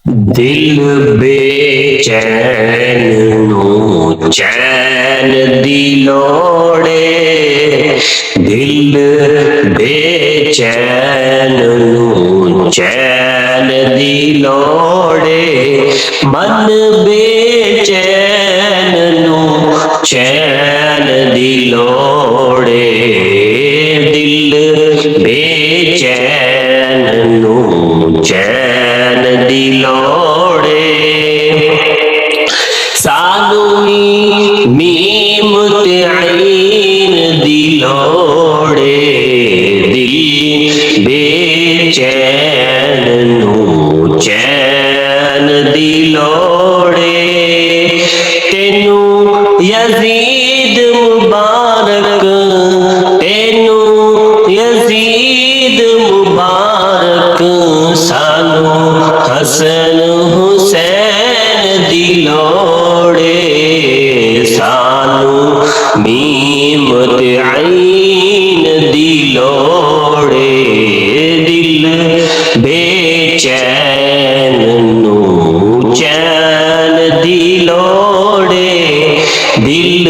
दिल बेचैन नू चैन दी लोड़े, दिल बेचैन नू चैन दी लोड़े, मन बेचैन नू चैन दी लोड़े, दिल बेचैन नू चैन दी लोड़े। सानू मीम ते ऐन दी लोड़े, दिल बेचैन नू चैन दी लोड़े। तेनू यजीद मुबारक, तेनू यजीद मुबारक, सानू हसन हुसैन दी लोड़े, सानू मीम ते ऐन दी लोड़े, दिल बेचैन नू चैन दी लोड़े, दिल